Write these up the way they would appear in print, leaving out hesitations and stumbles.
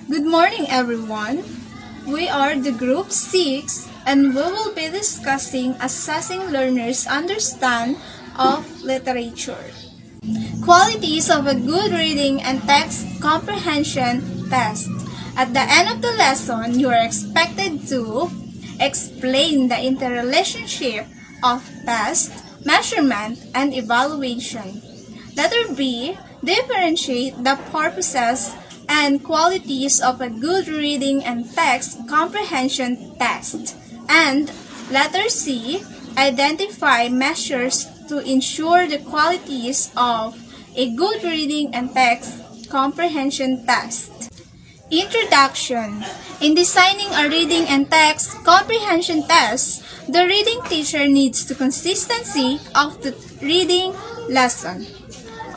Good morning, everyone. We are the Group 6 and we will be discussing assessing learners' understanding of literature. Qualities of a good reading and text comprehension test. At the end of the lesson, you are expected to explain the interrelationship of test, measurement, and evaluation. Letter B, differentiate the purposes and qualities of a good reading and text comprehension test. And letter C, identify measures to ensure the qualities of a good reading and text comprehension test. Introduction. In designing a reading and text comprehension test, the reading teacher needs the consistency of the reading lesson.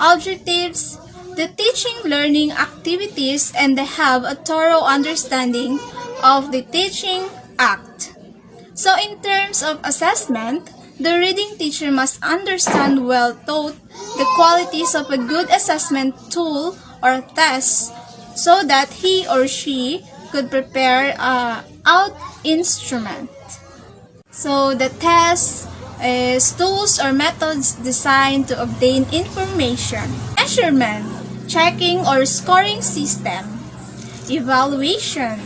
Objectives. The teaching learning activities and they have a thorough understanding of the teaching act. So in terms of assessment, the reading teacher must understand well taught the qualities of a good assessment tool or test so that he or she could prepare out instrument. So the test is tools or methods designed to obtain information. Measurement, checking or scoring system. Evaluation,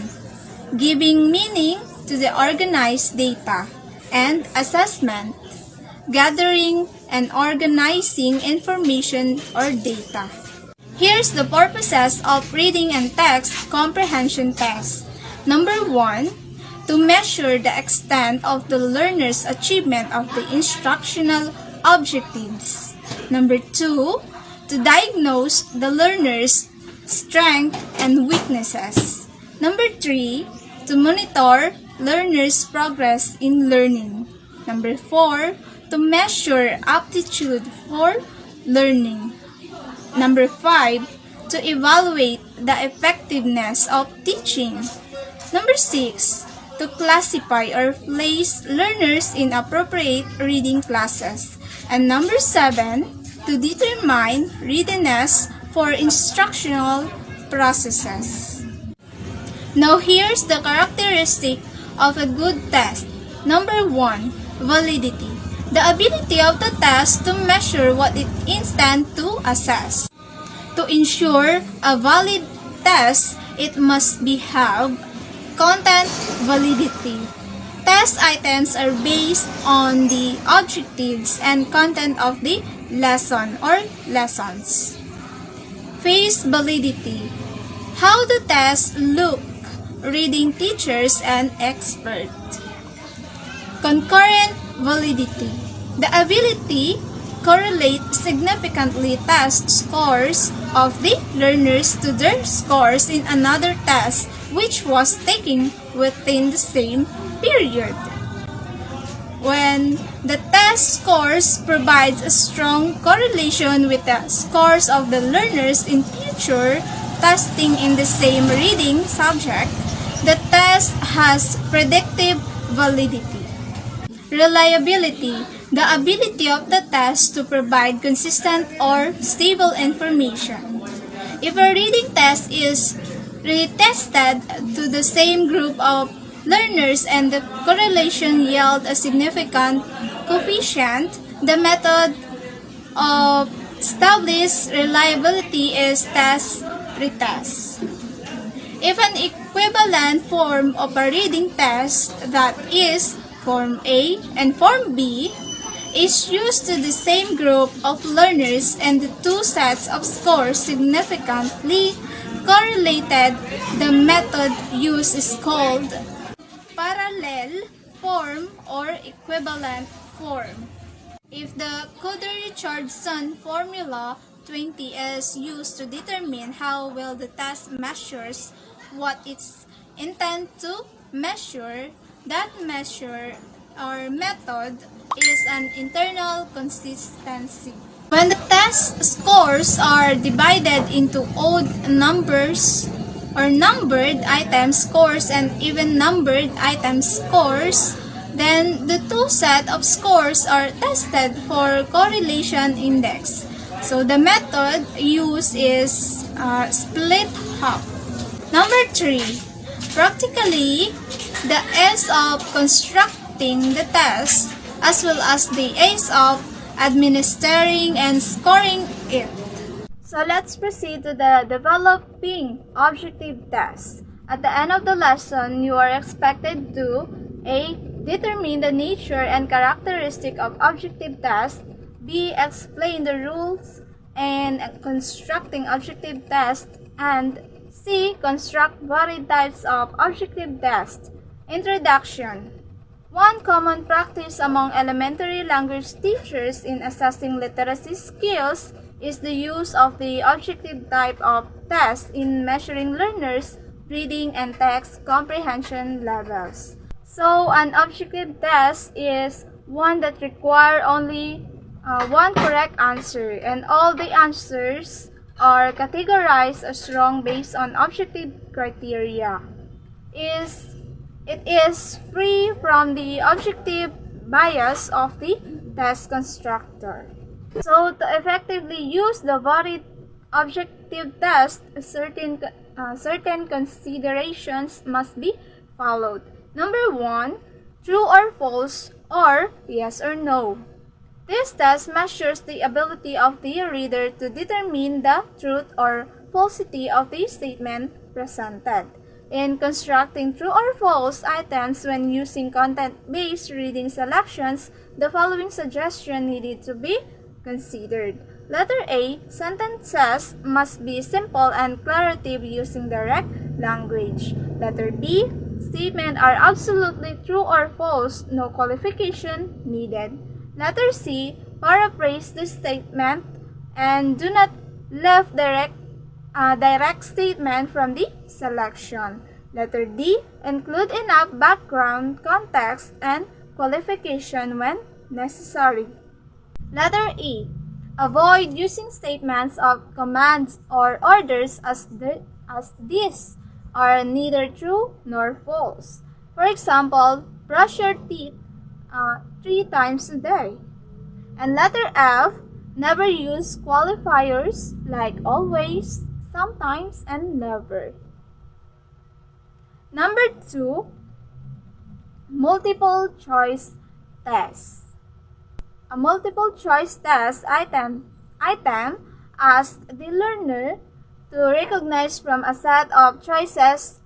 giving meaning to the organized data. And assessment, gathering and organizing information or data. Here's the purposes of reading and text comprehension test. Number 1, to measure the extent of the learner's achievement of the instructional objectives. Number 2, to diagnose the learner's strengths and weaknesses. Number 3, to monitor learner's progress in learning. Number 4, to measure aptitude for learning. Number 5, to evaluate the effectiveness of teaching. Number 6, to classify or place learners in appropriate reading classes. And number 7, to determine readiness for instructional processes. Now here's the characteristic of a good test. Number 1, validity. The ability of the test to measure what it intends to assess. To ensure a valid test, it must have content validity. Test items are based on the objectives and content of the lesson or lessons. Phase validity. How the test look, reading teachers and experts. Concurrent validity. The ability correlate significantly test scores of the learners to their scores in another test which was taken within the same period. When the test scores provides a strong correlation with the scores of the learners in future testing in the same reading subject, the test has predictive validity. Reliability, the ability of the test to provide consistent or stable information. If a reading test is retested to the same group of learners and the correlation yield a significant coefficient, the method of established reliability is test-retest. If an equivalent form of a reading test, that is, Form A and Form B, is used to the same group of learners and the two sets of scores significantly correlated, the method used is called parallel form or equivalent form. If the Coder-Richardson formula 20 is used to determine how well the test measures what it's intended to measure, that measure or method is an internal consistency. When the test scores are divided into odd numbers or numbered item scores and even numbered item scores, then the two set of scores are tested for correlation index. So the method used is split half. Number 3. Practically, the A's of constructing the test as well as the A's of administering and scoring it. So let's proceed to the developing objective test. At the end of the lesson, you are expected to A. Determine the nature and characteristic of objective test. B. Explain the rules and constructing objective test. And C. Construct varied types of objective test. Introduction. One common practice among elementary language teachers in assessing literacy skills is the use of the objective type of test in measuring learners' reading and text comprehension levels. So, an objective test is one that requires only one correct answer, and all the answers are categorized as wrong based on objective criteria. It is free from the objective bias of the test constructor. So, to effectively use the varied objective test, certain considerations must be followed. Number 1, true or false, or yes or no. This test measures the ability of the reader to determine the truth or falsity of the statement presented. In constructing true or false items when using content-based reading selections, the following suggestion needed to be considered. Letter A. Sentences must be simple and declarative using direct language. Letter B. Statements are absolutely true or false, no qualification needed. Letter C. Paraphrase the statement and do not leave direct statement from the selection. Letter D. Include enough background, context, and qualification when necessary. Letter E. Avoid using statements of commands or orders as these are neither true nor false. For example, brush your teeth 3 times a day. And letter F. Never use qualifiers like always, sometimes, and never. Number 2. Multiple choice test. A multiple choice test item asks the learner to recognize from a set of choices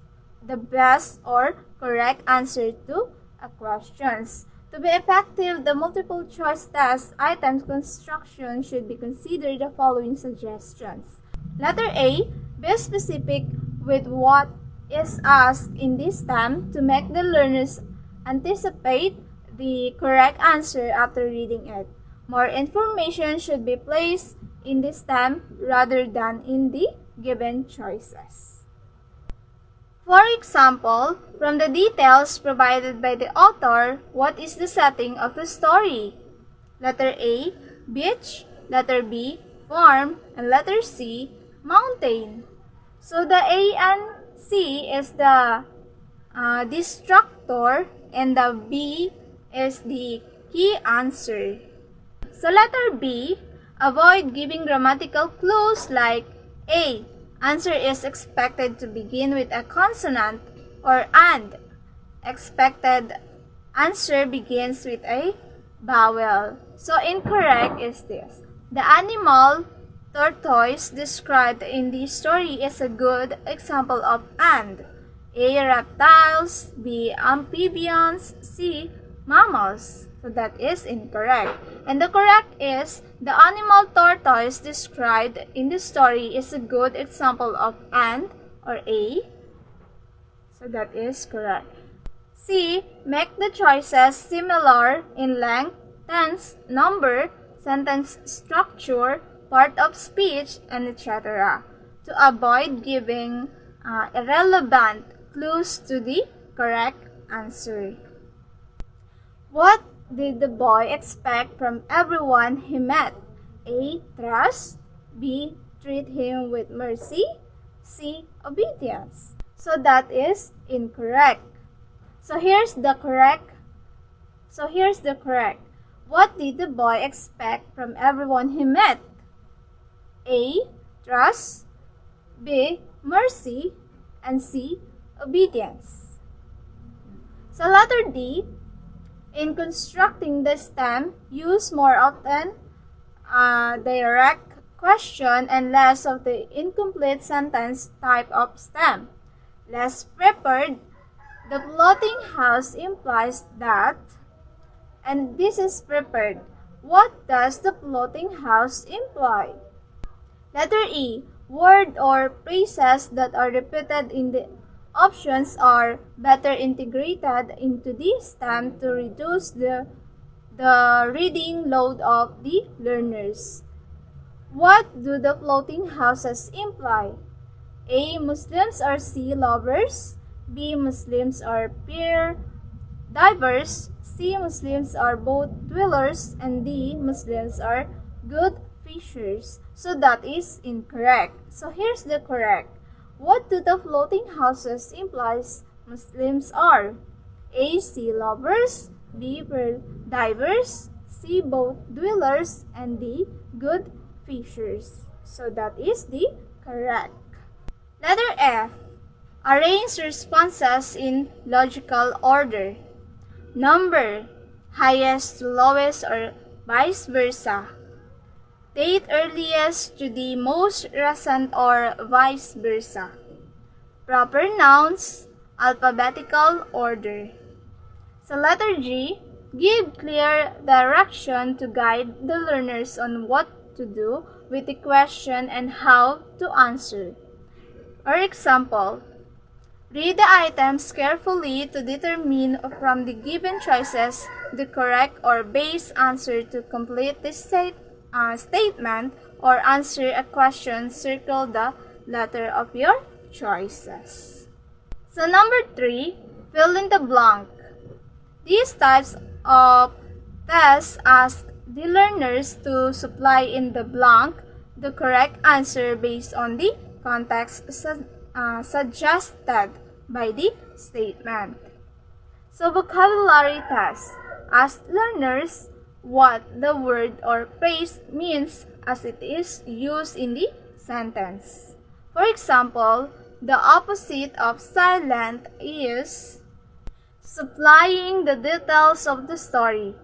the best or correct answer to a question. To be effective, the multiple choice test item construction should be considered the following suggestions. Letter A. Be specific with what is asked in this stem to make the learners anticipate the correct answer after reading it. More information should be placed in the stem rather than in the given choices. For example, from the details provided by the author, what is the setting of the story? Letter A. Beach. Letter B. Farm. And letter C. Mountain. So the A and C is the distractor and the B is the key answer. So letter B, avoid giving grammatical clues like A. Answer is expected to begin with a consonant, or and. Expected answer begins with a vowel. So incorrect is this. The animal tortoise described in the story is a good example of and. A. Reptiles. B. Amphibians. C. Mammals. So that is incorrect. And the correct is, the animal tortoise described in the story is a good example of and or A. So that is correct. C. Make the choices similar in length, tense, number, sentence structure, part of speech, and etc. to avoid giving irrelevant clues to the correct answer. What did the boy expect from everyone he met? A. Trust. B. Treat him with mercy. C. Obedience. So that is incorrect. So here's the correct. What did the boy expect from everyone he met? A. Trust. B. Mercy. and C. Obedience. Sa letter D, in constructing the stem, use more often a direct question and less of the incomplete sentence type of stem. Less prepared, the floating house implies that, and this is prepared. What does the floating house imply? Letter E, word or phrases that are repeated in the options are better integrated into the stem to reduce the reading load of the learners. What do the floating houses imply? A. Muslims are sea lovers. B. Muslims are peer divers. C. Muslims are boat dwellers. And D. Muslims are good fishers. So that is incorrect. So here's the correct. What do the floating houses implies Muslims are? A. Sea lovers. B. Pearl divers. C. Boat dwellers. And D. Good fishers. So that is the correct. Letter F. Arrange responses in logical order. Number, highest to lowest or vice versa. Date earliest to the most recent or vice versa. Proper nouns, alphabetical order. Sa letter G, give clear direction to guide the learners on what to do with the question and how to answer. For example, read the items carefully to determine from the given choices the correct or base answer to complete the statement or answer a question. Circle the letter of your choices. So number 3, fill in the blank. These types of tests ask the learners to supply in the blank the correct answer based on the context suggested by the statement. So vocabulary test asks learners what the word or phrase means as it is used in the sentence. For example, the opposite of silent is supplying the details of the story.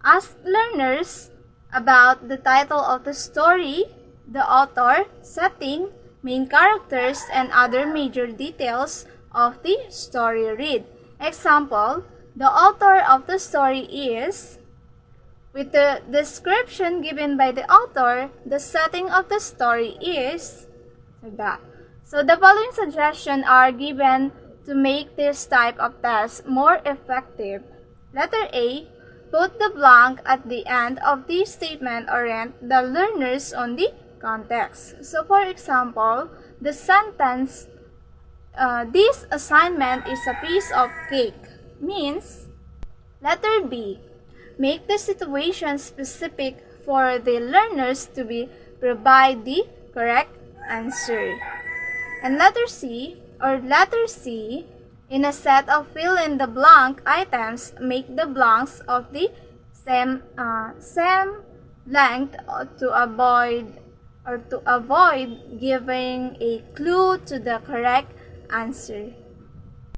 Ask learners about the title of the story, the author, setting, main characters, and other major details of the story read. Example, the author of the story is, with the description given by the author, the setting of the story is, like that. So the following suggestions are given to make this type of test more effective. Letter A, put the blank at the end of the statement orient the learners on the context. So for example, the sentence, this assignment is a piece of cake, means. Letter B, make the situation specific for the learners to provide the correct answer. And letter C, in a set of fill-in-the-blank items, make the blanks of the same length to avoid giving a clue to the correct answer.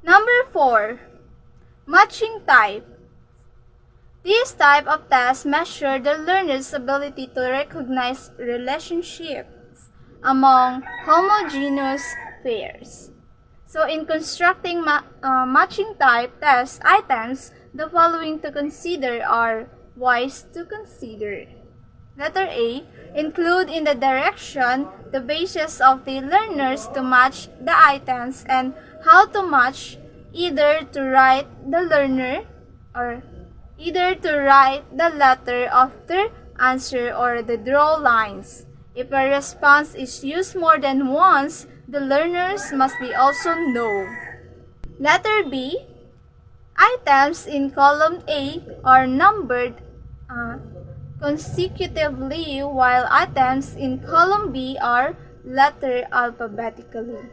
Number 4, matching type. This type of test measure the learner's ability to recognize relationships among homogeneous pairs. So in constructing matching type test items, the following to consider are wise to consider. Letter A, include in the direction the basis of the learners to match the items and how to match, either to write the letter of their answer or the draw lines. If a response is used more than once, the learners must be also know. Letter B, items in column A are numbered consecutively while items in column B are lettered alphabetically.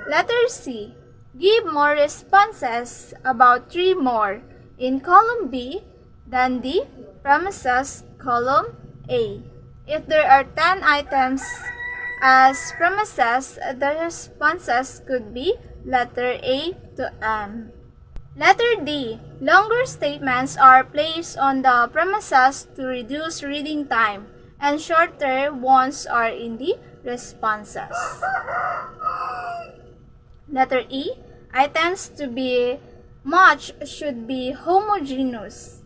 Letter C, give more responses, about 3 more, in column B than the premises column A. If there are 10 items As premises, the responses could be letter A to M. Letter D. Longer statements are placed on the premises to reduce reading time, and shorter ones are in the responses. Letter E. Items to be matched should be homogeneous.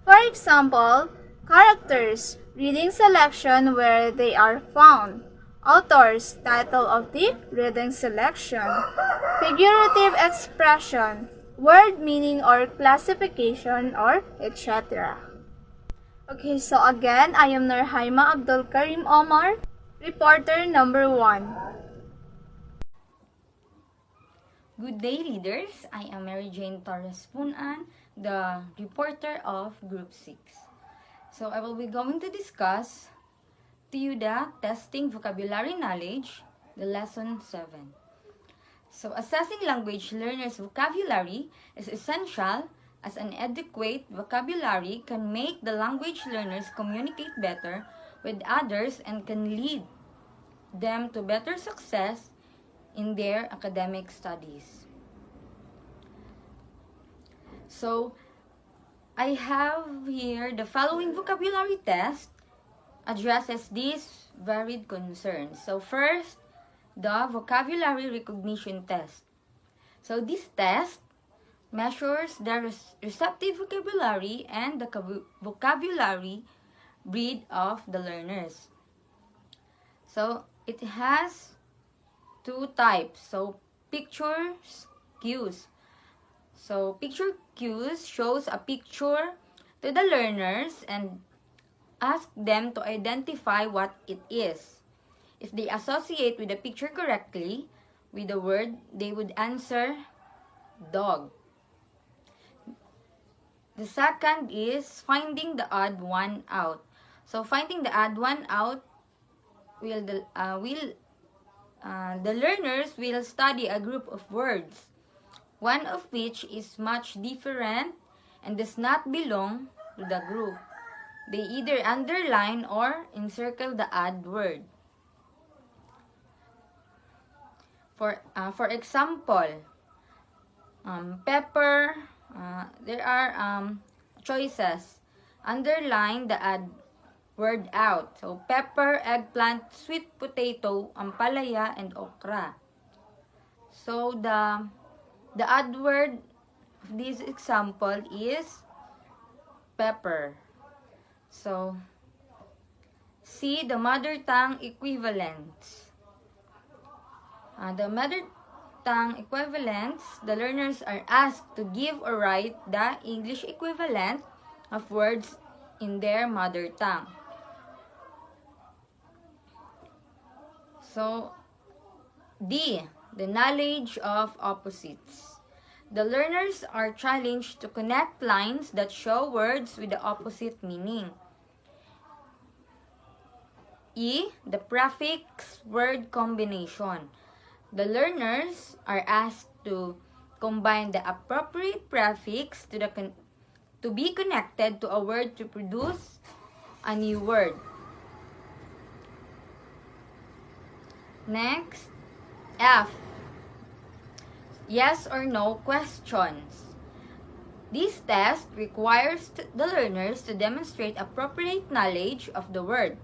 For example, characters, reading selection where they are found, authors, title of the reading selection, figurative expression, word meaning or classification, or etc. Okay, so again, I am Nurhaima Abdul Karim Omar, reporter number 1. Good day, readers. I am Mary Jane Torres Punan, the reporter of Group 6. So I will be going to discuss to you the testing vocabulary knowledge, the lesson 7. So assessing language learners' vocabulary is essential as an adequate vocabulary can make the language learners communicate better with others and can lead them to better success in their academic studies. So, I have here the following vocabulary test addresses these varied concerns. So, first, the vocabulary recognition test. So, this test measures the receptive vocabulary and the vocabulary breed of the learners. So, it has two types. So, pictures, cues. So, picture cues shows a picture to the learners and ask them to identify what it is. If they associate with the picture correctly with the word, they would answer dog. The second is finding the odd one out. So, finding the odd one out the learners will study a group of words, one of which is much different and does not belong to the group. They either underline or encircle the odd word. For example, pepper, there are choices. Underline the odd word out. So, pepper, eggplant, sweet potato, ampalaya, and okra. So, the odd word of this example is pepper. So, see the mother tongue equivalents. The mother tongue equivalents, the learners are asked to give or write the English equivalent of words in their mother tongue. So, D, the knowledge of opposites. The learners are challenged to connect lines that show words with the opposite meaning. E, the prefix word combination. The learners are asked to combine the appropriate prefix to be connected to a word to produce a new word. Next, F, yes or no questions. This test requires the learners to demonstrate appropriate knowledge of the word.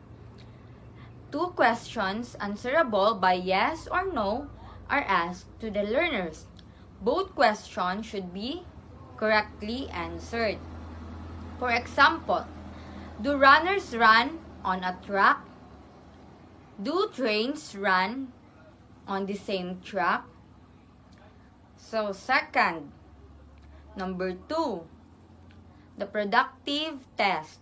Two questions answerable by yes or no are asked to the learners. Both questions should be correctly answered. For example, do runners run on a track? Do trains run on the same track? So, second, number 2, the productive test.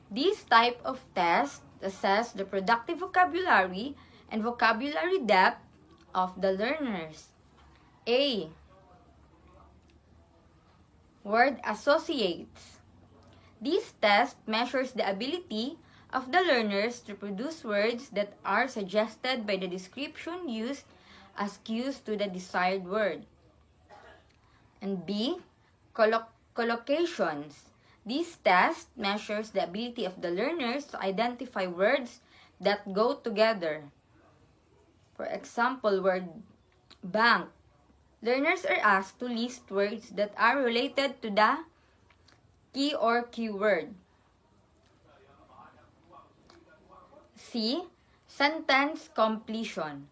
This type of test assess the productive vocabulary and vocabulary depth of the learners. A, word associates. This test measures the ability of the learners to produce words that are suggested by the description used as cues to the desired word. And B, collocations. This test measures the ability of the learners to identify words that go together. For example, word bank. Learners are asked to list words that are related to the key or keyword. C. Sentence completion.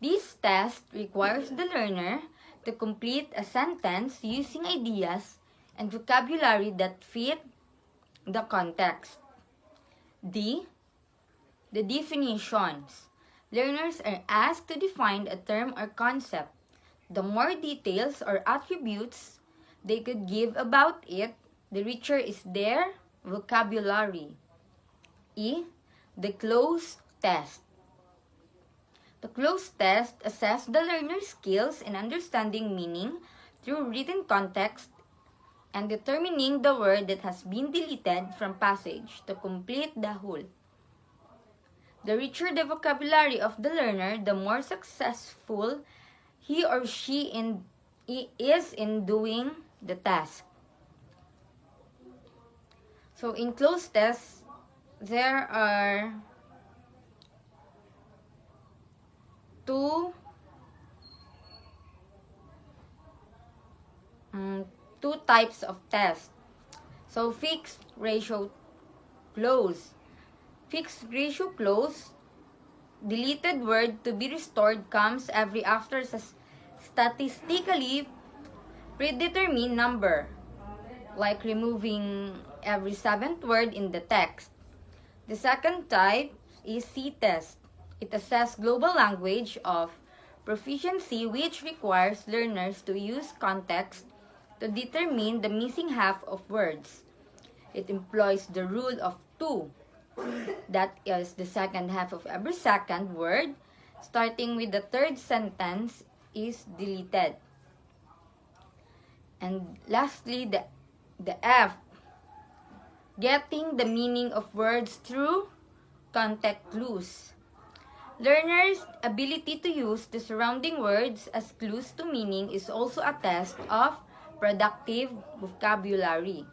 This test requires the learner to complete a sentence using ideas and vocabulary that fit the context. D. The definitions. Learners are asked to define a term or concept. The more details or attributes they could give about it, the richer is their vocabulary. E. The cloze test. The cloze test assesses the learner's skills in understanding meaning through written context and determining the word that has been deleted from passage to complete the whole. The richer the vocabulary of the learner, the more successful he or she is in doing the task. So in cloze tests, there are two types of tests. So fixed ratio cloze. Fixed ratio cloze, deleted word to be restored comes every after statistically predetermined number, like removing every 7th word in the text. The second type is C-test. It assesses global language of proficiency, which requires learners to use context to determine the missing half of words. It employs the rule of 2. That is the second half of every second word, starting with the third sentence, is deleted. And lastly, the F. Getting the meaning of words through context clues. Learners' ability to use the surrounding words as clues to meaning is also a test of productive vocabulary.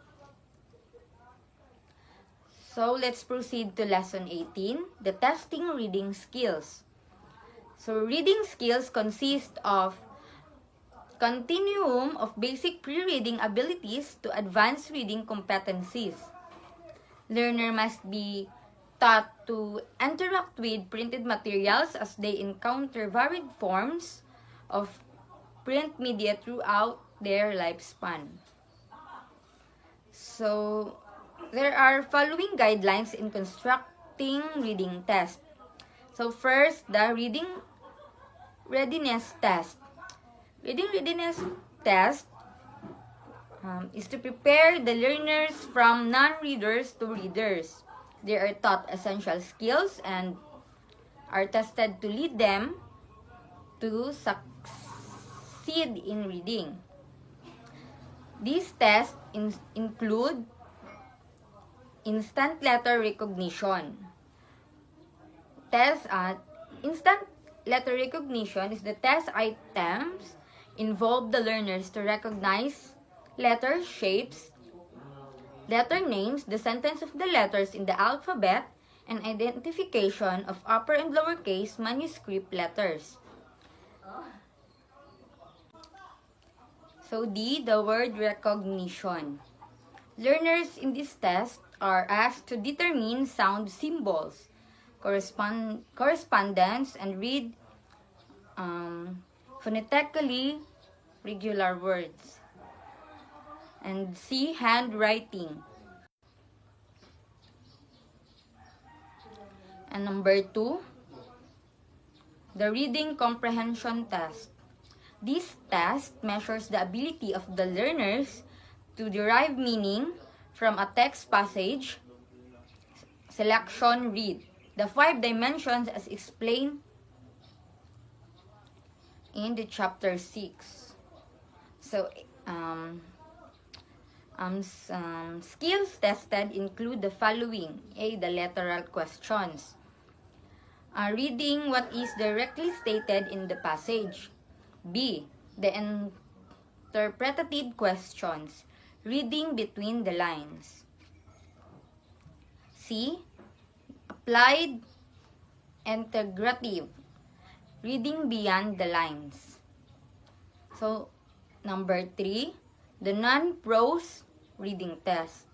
So let's proceed to lesson 18, the testing reading skills. So reading skills consist of continuum of basic pre-reading abilities to advanced reading competencies. Learner must be taught to interact with printed materials as they encounter varied forms of print media throughout their lifespan. So, there are following guidelines in constructing reading test. So, first, the reading readiness test. Reading readiness test is to prepare the learners from non-readers to readers. They are taught essential skills and are tested to lead them to succeed in reading. These tests include instant letter recognition. Instant letter recognition is the test items involve the learners to recognize letter shapes, letter names, the sentence of the letters in the alphabet, and identification of upper and lowercase manuscript letters. So D, the word recognition. Learners in this test are asked to determine sound symbols, correspondence, and read phonetically regular words. And C, handwriting. And number 2, the reading comprehension test. This test measures the ability of the learners to derive meaning from a text passage. Selection, read. The 5 dimensions as explained in the chapter 6. So, skills tested include the following. A, the literal questions. Reading what is directly stated in the passage. B, the interpretative questions. Reading between the lines. C, applied integrative, reading beyond the lines. So, number 3, the non-prose reading test.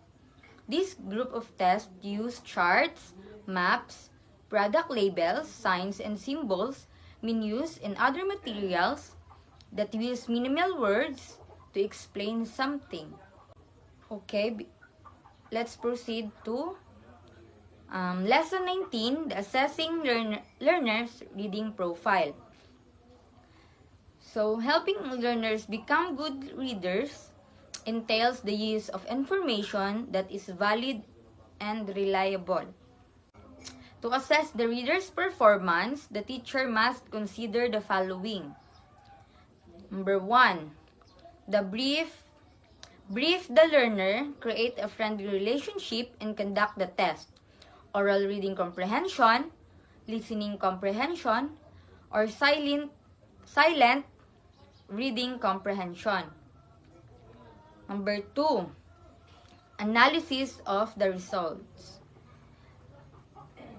This group of tests use charts, maps, product labels, signs, and symbols, menus, and other materials that use minimal words to explain something. Okay, let's proceed to Lesson 19, the Assessing Learners Reading Profile. So, helping learners become good readers entails the use of information that is valid and reliable. To assess the reader's performance, the teacher must consider the following. Number 1, the brief the learner, create a friendly relationship, and conduct the test. Oral reading comprehension, listening comprehension, or silent reading comprehension. Number 2, analysis of the results.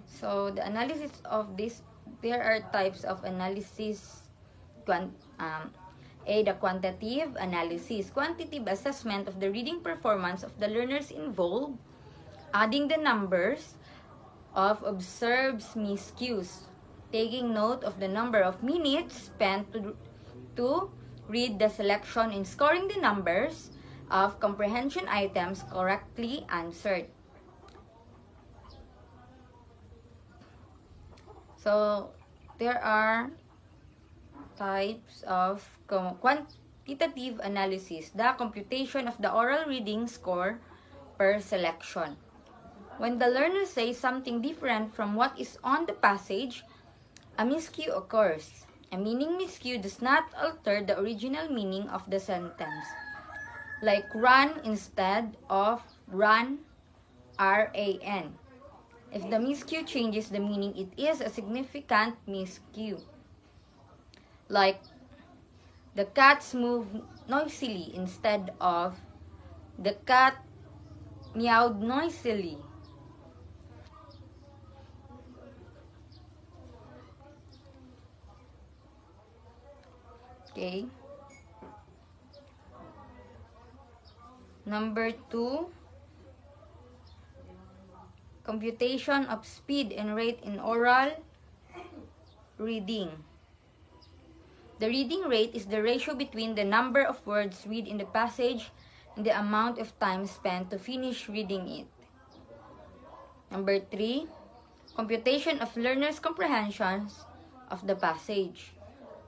So, the analysis of this, there are types of analysis. The quantitative analysis. Quantitative assessment of the reading performance of the learners involve adding the numbers of observed miscues, taking note of the number of minutes spent to read the selection, and scoring the numbers of comprehension items correctly answered. So, there are types of quantitative analysis, the computation of the oral reading score per selection. When the learner says something different from what is on the passage, a miscue occurs. A meaning miscue does not alter the original meaning of the sentence, like run instead of run, R-A-N. If the miscue changes the meaning, it is a significant miscue. Like, the cats move noisily instead of the cat meowed noisily. Okay. Number 2, computation of speed and rate in oral reading. The reading rate is the ratio between the number of words read in the passage and the amount of time spent to finish reading it. Number 3, computation of learners' comprehensions of the passage.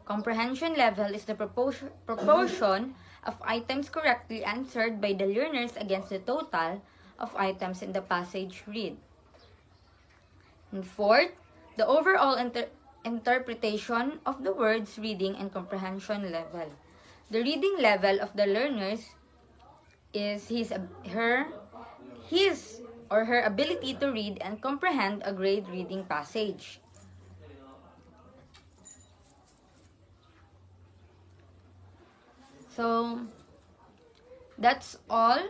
Comprehension level is the proportion of items correctly answered by the learners against the total of items in the passage read. And 4th, the overall interpretation of the words reading and comprehension level. The reading level of the learners is his or her ability to read and comprehend a grade reading passage. So, that's all,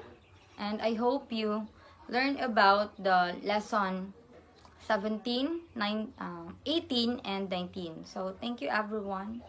and I hope you learn about the lesson 17, 18, and 19. So, thank you everyone.